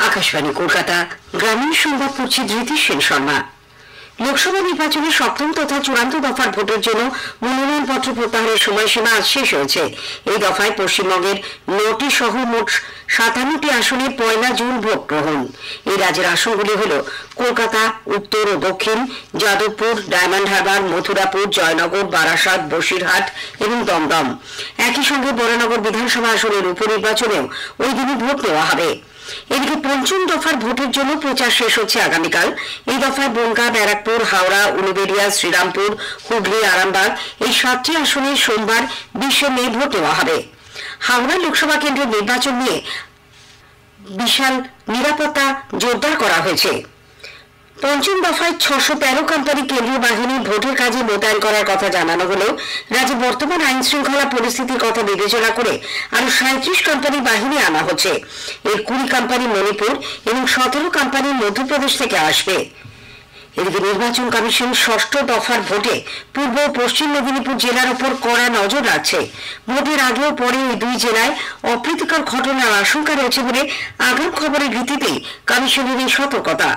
আকাশবাণী কলকাতা গ্রামীণ সংবাদ পড়ছে ধৃতি সেন শর্মা। লোকসভা নির্বাচনে সপ্তম তথা চূড়ান্ত দফার ভোটের জন্য মনোনয়নপত্র প্রত্যাহারের সময়সীমা আজ শেষ হয়েছে। এই দফায় পশ্চিমবঙ্গের 9টি সহ মোট 57টি আসনে 1 জুন ভোট গ্রহণ। এই রাজ্যের আসনগুলি হল কলকাতা উত্তর ও দক্ষিণ, যাদবপুর, ডায়মন্ড হারবার, মথুরাপুর, জয়নগর, বারাসাত, বসিরহাট এবং দমদম। একই সঙ্গে বরানগর বিধানসভা আসনের উপনির্বাচনেও ওই দিনই ভোট নেওয়া হবে। এদিকে পঞ্চম দফার ভোটের জন্য প্রচার শেষ হচ্ছে আগামীকাল। এই দফায় বনগাঁ, ব্যারাকপুর, হাওড়া, উলুবেড়িয়া, শ্রীরামপুর, হুগলি, আরামবাগ এই 7টি আসনে সোমবার 20 মে ভোট নেওয়া হবে। হাওড়া লোকসভা কেন্দ্রের নির্বাচন নিয়ে বিশাল নিরাপত্তা জোরদার করা হয়েছে। পঞ্চম দফায় 613 কোম্পানি কেন্দ্রীয় বাহিনী ভোটের কাজে মোতায়েন করার কথা জানানো হলেও রাজ্যে বর্তমান আইন শৃঙ্খলা পরিস্থিতির কথা বিবেচনা করে আরো 37 কোম্পানি বাহিনী আনা হচ্ছে। এর 20 কোম্পানি মণিপুর এবং 17 কোম্পানি মধ্যপ্রদেশ থেকে আসবে। এদিকে নির্বাচন কমিশন ষষ্ঠ দফার ভোটে পূর্ব ও পশ্চিম মেদিনীপুর জেলার উপর কড়া নজর রাখছে। ভোটের আগে ও পরে এই দুই জেলায় অপ্রীতিকর ঘটনার আশঙ্কা রয়েছে বলে আগাম খবরের ভিত্তিতেই কমিশনের এই সতর্কতা।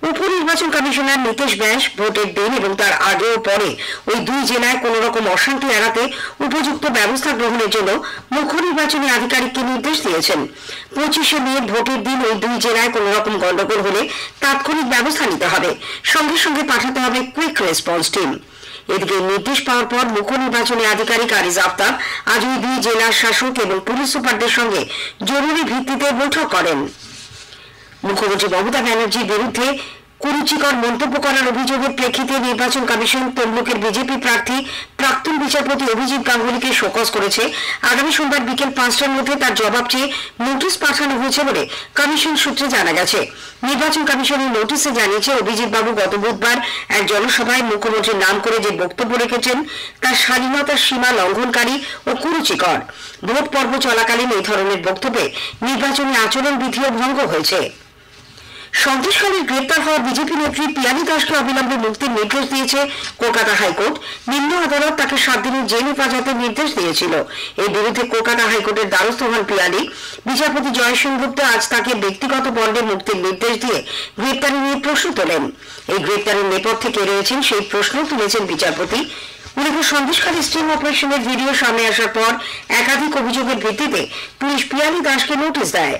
উপনির্বাচন কমিশনার নীতিশ ব্যাস ভোটের দিন এবং তার আগে ও পরে ওই দুই জেলায় কোন রকম অশান্তি এড়াতে উপযুক্ত ব্যবস্থা গ্রহণের জন্য মুখ্য নির্বাচনী আধিকারিককে নির্দেশ দিয়েছেন। 25 মে ভোটের দিন ওই দুই জেলায় কোন রকম গন্ডগোল হলে তাৎক্ষণিক ব্যবস্থা নিতে হবে, সঙ্গে সঙ্গে পাঠাতে হবে কুইক রেসপন্স টিম। এদিকে নির্দেশ পাওয়ার পর মুখ্য নির্বাচনী আধিকারিক আরিজ আফতাব আজ ওই দুই জেলার শাসক এবং পুলিশ সুপারদের সঙ্গে জরুরি ভিত্তিতে বৈঠক করেন। মুখ্যমন্ত্রী মমতা ব্যানার্জির বিরুদ্ধে কুরুচিকর মন্তব্য করার অভিযোগের প্রেক্ষিতে নির্বাচন কমিশন তমলুকের বিজেপি প্রার্থী প্রাক্তন বিচারপতি অভিজিৎ গাঙ্গুলিকে শোকজ করেছে। আগামী সোমবার বিকেল 5টার মধ্যে তার জবাব চেয়ে নোটিশ পাঠানো হয়েছে বলে কমিশন সূত্রে জানা গেছে। নির্বাচন কমিশনের নোটিশে জানিয়েছে অভিজিৎ বাবু গত বুধবার এক জনসভায় মুখ্যমন্ত্রীর নাম করে যে বক্তব্য রেখেছেন তার স্বাধীনতার সীমা লঙ্ঘনকারী ও কুরুচিকর। ভোট পর্ব চলাকালীন এই ধরনের বক্তব্যে নির্বাচনী আচরণ বিধিও ভঙ্গ হয়েছে। সন্ত্রাসকারীর গ্রেপ্তার হওয়া বিজেপি নেত্রী পিয়ালি দাসকে অবিলম্বে মুক্তির নির্দেশ দিয়েছে কলকাতা হাইকোর্ট। নিম্ন আদালত তাকে 7 দিনের জেল হেফাজতের নির্দেশ দিয়েছিল। এর বিরুদ্ধে কলকাতা হাইকোর্টের দ্বারস্থ হন পিয়ালি। বিচারপতি জয় সেনগুপ্ত আজ তাকে ব্যক্তিগত বন্ডে মুক্তির নির্দেশ দিয়ে গ্রেপ্তারি নিয়ে প্রশ্ন তোলেন। এই গ্রেপ্তারের নেপথ্যে কে রয়েছেন সেই প্রশ্ন তুলেছেন বিচারপতি। উল্লেখ্য, সন্দেশকারী স্টিং অপারেশনের ভিডিও সামনে আসার পর একাধিক অভিযোগের ভিত্তিতে পুলিশ পিয়ালি দাসকে নোটিশ দেয়।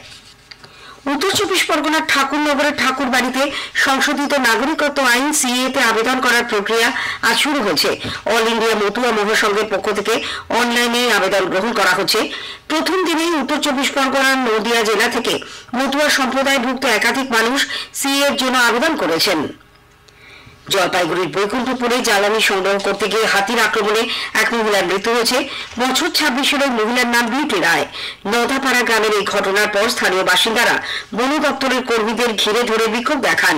উত্তর 24 পরগনার ঠাকুরনগরের ঠাকুর বাড়িতে সংশোধিত নাগরিকত্ব আইন সিএতে আবেদন করার প্রক্রিয়া আজ শুরু হয়েছে। অল ইন্ডিয়া মতুয়া মহাসংঘের পক্ষ থেকে অনলাইনে আবেদন গ্রহণ করা হচ্ছে। প্রথম দিনেই উত্তর 24 পরগনার নদিয়া জেলা থেকে মতুয়া সম্প্রদায়ভুক্ত একাধিক মানুষ সিএ এর জন্য আবেদন করেছেন। জলপাইগুড়ির বৈকুণ্ঠপুরে জ্বালানি সংগ্রহ করতে গিয়ে হাতির আক্রমণে এক মহিলার মৃত্যু হয়েছে। বছর 26-এর ওই মহিলার নাম বিউটি রায়। নদাপাড়া গ্রামের এই ঘটনার পর স্থানীয় বাসিন্দারা বন দপ্তরের কর্মীদের ঘিরে ধরে বিক্ষোভ দেখান।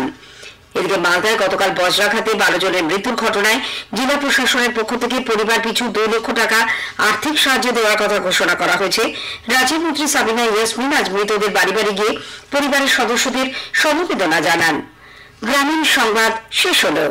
এদিকে মালদায় গতকাল বজ্রাঘাতে 12 জনের মৃত্যুর ঘটনায় জেলা প্রশাসনের পক্ষ থেকে পরিবার পিছু 2 লক্ষ টাকা আর্থিক সাহায্য দেওয়ার কথা ঘোষণা করা হয়েছে। রাজ্যের মন্ত্রী সাবিনা ইয়াসমিন আজ মৃতদের বাড়ি বাড়ি গিয়ে পরিবারের সদস্যদের সমবেদনা জানান। গ্রামীণ সংবাদ শেষ হলো।